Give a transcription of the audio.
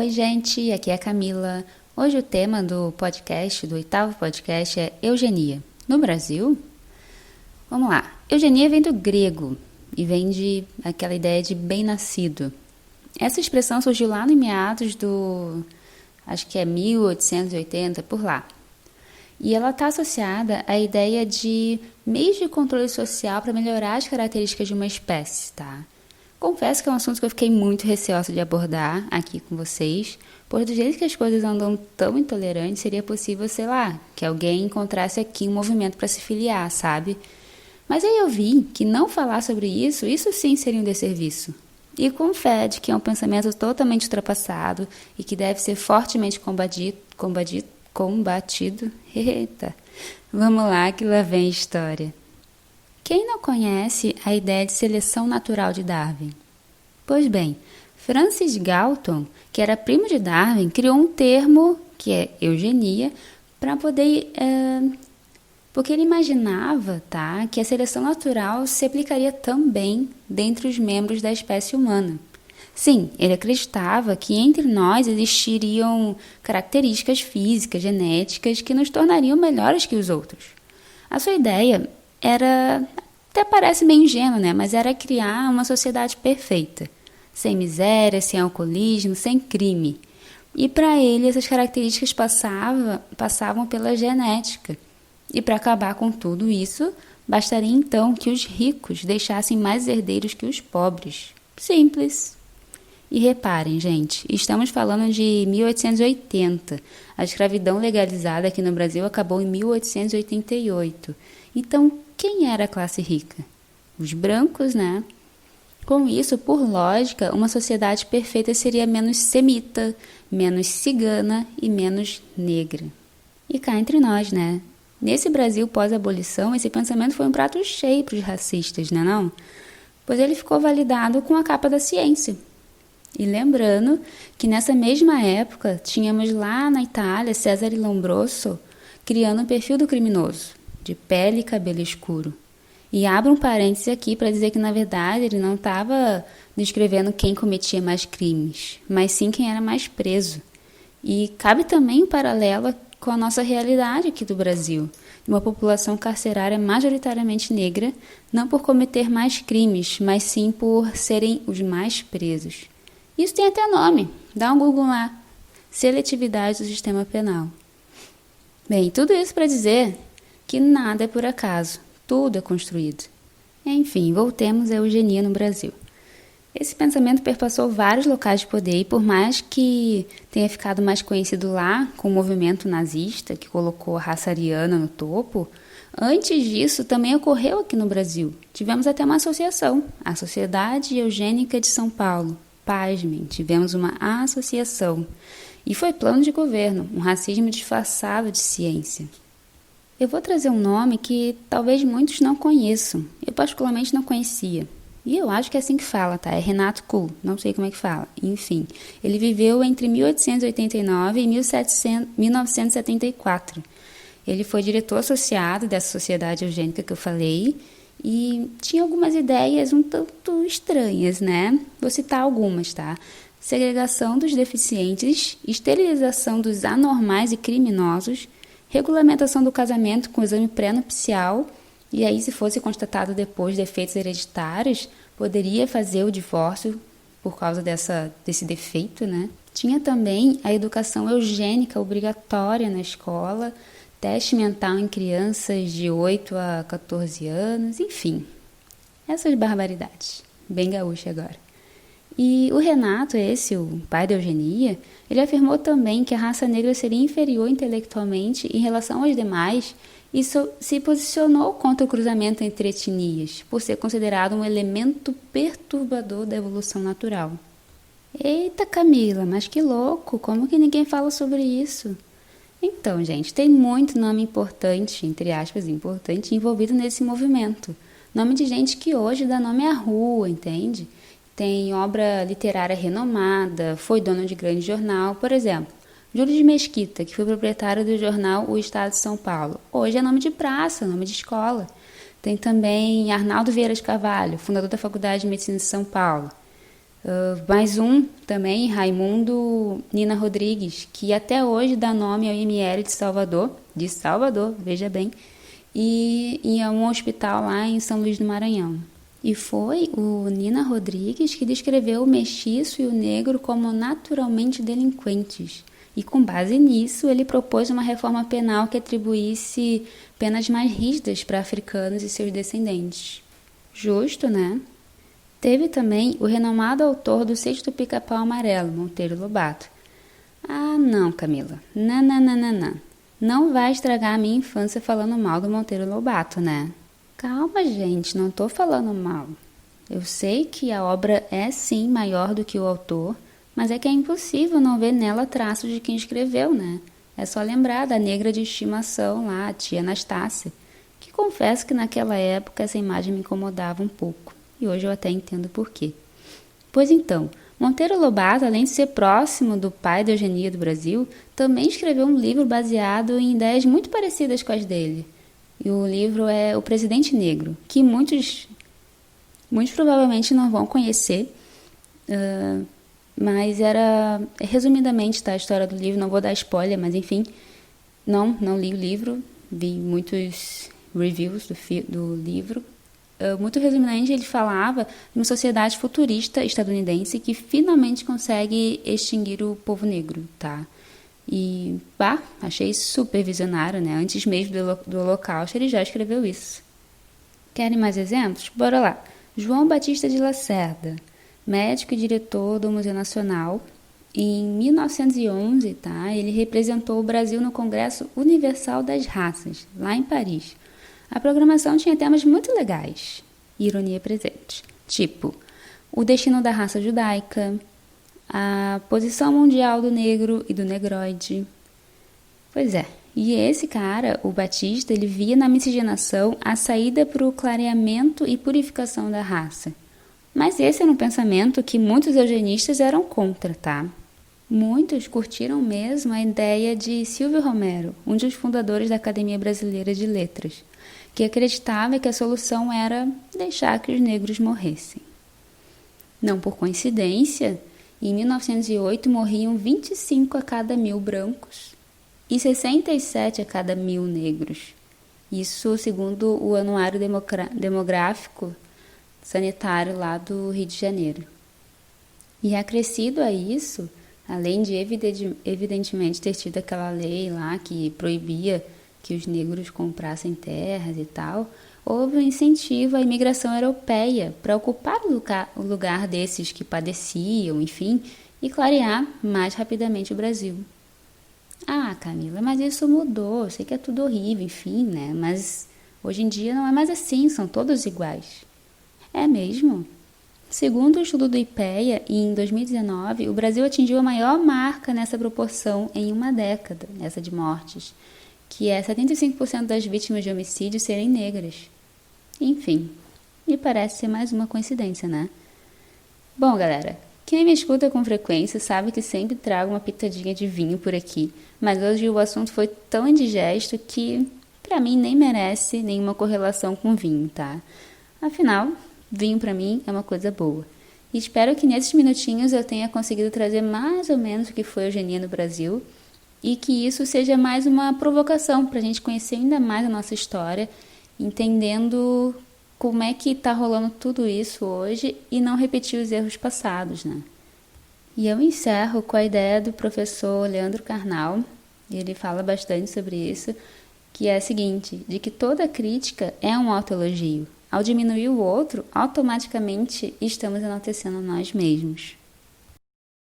Oi, gente, aqui é a Camila. Hoje o tema do podcast, do 8º podcast, é eugenia. No Brasil? Vamos lá. Eugenia vem do grego e vem de aquela ideia de bem-nascido. Essa expressão surgiu lá no meados do, acho que é 1880, por lá. E ela está associada à ideia de meios de controle social para melhorar as características de uma espécie, tá? Confesso que é um assunto que eu fiquei muito receosa de abordar aqui com vocês, pois do jeito que as coisas andam tão intolerantes, seria possível, sei lá, que alguém encontrasse aqui um movimento para se filiar, sabe? Mas aí eu vi que não falar sobre isso sim seria um desserviço. E com fé de que é um pensamento totalmente ultrapassado e que deve ser fortemente combatido. Eita, vamos lá que lá vem a história. Quem não conhece a ideia de seleção natural de Darwin? Pois bem, Francis Galton, que era primo de Darwin, criou um termo, que é eugenia, para poder... porque ele imaginava, tá, que a seleção natural se aplicaria também dentre os membros da espécie humana. Sim, ele acreditava que entre nós existiriam características físicas, genéticas, que nos tornariam melhores que os outros. A sua ideia era, até parece meio ingênua, né? Mas era criar uma sociedade perfeita, sem miséria, sem alcoolismo, sem crime. E para ele essas características passavam pela genética. E para acabar com tudo isso, bastaria então que os ricos deixassem mais herdeiros que os pobres. Simples. E reparem, gente, estamos falando de 1880. A escravidão legalizada aqui no Brasil acabou em 1888. Então, quem era a classe rica? Os brancos, né? Com isso, por lógica, uma sociedade perfeita seria menos semita, menos cigana e menos negra. E cá entre nós, né? Nesse Brasil pós-abolição, esse pensamento foi um prato cheio para os racistas, né não? Pois ele ficou validado com a capa da ciência. E lembrando que nessa mesma época, tínhamos lá na Itália Cesare Lombroso criando um perfil do criminoso, de pele e cabelo escuro. E abro um parêntese aqui para dizer que, na verdade, ele não estava descrevendo quem cometia mais crimes, mas sim quem era mais preso. E cabe também um paralelo com a nossa realidade aqui do Brasil, uma população carcerária majoritariamente negra, não por cometer mais crimes, mas sim por serem os mais presos. Isso tem até nome, dá um Google lá, seletividade do sistema penal. Bem, tudo isso para dizer que nada é por acaso, tudo é construído. Enfim, voltemos à eugenia no Brasil. Esse pensamento perpassou vários locais de poder e por mais que tenha ficado mais conhecido lá com o movimento nazista, que colocou a raça ariana no topo, antes disso também ocorreu aqui no Brasil. Tivemos até uma associação, a Sociedade Eugênica de São Paulo. Pasmem, tivemos uma associação. E foi plano de governo, um racismo disfarçado de ciência. Eu vou trazer um nome que talvez muitos não conheçam. Eu particularmente não conhecia. E eu acho que é assim que fala, tá? É Renato Kuhl, não sei como é que fala. Enfim, ele viveu entre 1889 e 1974. Ele foi diretor associado dessa sociedade eugênica que eu falei e tinha algumas ideias um tanto estranhas, né? Vou citar algumas, tá? Segregação dos deficientes, esterilização dos anormais e criminosos, regulamentação do casamento com exame pré-nupcial, e aí, se fosse constatado depois defeitos hereditários, poderia fazer o divórcio por causa desse defeito, né? Tinha também a educação eugênica obrigatória na escola, teste mental em crianças de 8 a 14 anos, enfim. Essas barbaridades. Bem gaúcha agora. E o Renato, o pai da eugenia, ele afirmou também que a raça negra seria inferior intelectualmente em relação aos demais e se posicionou contra o cruzamento entre etnias, por ser considerado um elemento perturbador da evolução natural. Eita, Camila, mas que louco! Como que ninguém fala sobre isso? Então, gente, tem muito nome importante, entre aspas, importante, envolvido nesse movimento. Nome de gente que hoje dá nome à rua, entende? Tem obra literária renomada, foi dono de grande jornal, por exemplo, Júlio de Mesquita, que foi proprietário do jornal O Estado de São Paulo. Hoje é nome de praça, nome de escola. Tem também Arnaldo Vieira de Carvalho, fundador da Faculdade de Medicina de São Paulo. Mais um também, Raimundo Nina Rodrigues, que até hoje dá nome ao IML de Salvador, veja bem, e a um hospital lá em São Luís do Maranhão. E foi o Nina Rodrigues que descreveu o mestiço e o negro como naturalmente delinquentes. E com base nisso, ele propôs uma reforma penal que atribuísse penas mais rígidas para africanos e seus descendentes. Justo, né? Teve também o renomado autor do Sexto Pica-Pau Amarelo, Monteiro Lobato. Ah, não, Camila. Não. Não vai estragar a minha infância falando mal do Monteiro Lobato, né? Calma, gente, não tô falando mal. Eu sei que a obra é sim maior do que o autor, mas é que é impossível não ver nela traços de quem escreveu, né? É só lembrar da negra de estimação lá, a tia Anastácia, que confesso que naquela época essa imagem me incomodava um pouco. E hoje eu até entendo por quê. Pois então, Monteiro Lobato, além de ser próximo do pai da eugenia do Brasil, também escreveu um livro baseado em ideias muito parecidas com as dele. E o livro é O Presidente Negro, que muitos provavelmente não vão conhecer, mas resumidamente, tá, a história do livro, não vou dar spoiler, mas enfim, não li o livro, vi muitos reviews do livro. Muito resumidamente, ele falava de uma sociedade futurista estadunidense que finalmente consegue extinguir o povo negro, tá? E, achei super visionário, né? Antes mesmo do Holocausto, ele já escreveu isso. Querem mais exemplos? Bora lá. João Batista de Lacerda, médico e diretor do Museu Nacional. Em 1911, tá? Ele representou o Brasil no Congresso Universal das Raças, lá em Paris. A programação tinha temas muito legais, ironia presente, tipo o destino da raça judaica, a posição mundial do negro e do negroide. Pois é, e esse cara, o Batista, ele via na miscigenação a saída para o clareamento e purificação da raça. Mas esse era um pensamento que muitos eugenistas eram contra, tá? Muitos curtiram mesmo a ideia de Silvio Romero, um dos fundadores da Academia Brasileira de Letras, que acreditava que a solução era deixar que os negros morressem. Não por coincidência, em 1908 morriam 25 a cada 1.000 brancos e 67 a cada 1.000 negros. Isso segundo o Anuário Demográfico Sanitário lá do Rio de Janeiro. E acrescido a isso, além de evidentemente ter tido aquela lei lá que proibia que os negros comprassem terras e tal, houve um incentivo à imigração europeia para ocupar o lugar desses que padeciam, enfim, e clarear mais rapidamente o Brasil. Ah, Camila, mas isso mudou, eu sei que é tudo horrível, enfim, né? Mas hoje em dia não é mais assim, são todos iguais. É mesmo? Segundo o estudo do IPEA, em 2019, o Brasil atingiu a maior marca nessa proporção em uma década, nessa de mortes, que é 75% das vítimas de homicídio serem negras. Enfim, me parece ser mais uma coincidência, né? Bom, galera, quem me escuta com frequência sabe que sempre trago uma pitadinha de vinho por aqui, mas hoje o assunto foi tão indigesto que, pra mim, nem merece nenhuma correlação com vinho, tá? Afinal, vinho pra mim é uma coisa boa. E espero que nesses minutinhos eu tenha conseguido trazer mais ou menos o que foi a eugenia no Brasil, e que isso seja mais uma provocação para a gente conhecer ainda mais a nossa história, entendendo como é que está rolando tudo isso hoje e não repetir os erros passados, né? E eu encerro com a ideia do professor Leandro Carnal, e ele fala bastante sobre isso, que é a seguinte, de que toda crítica é um autoelogio. Ao diminuir o outro, automaticamente estamos enaltecendo nós mesmos.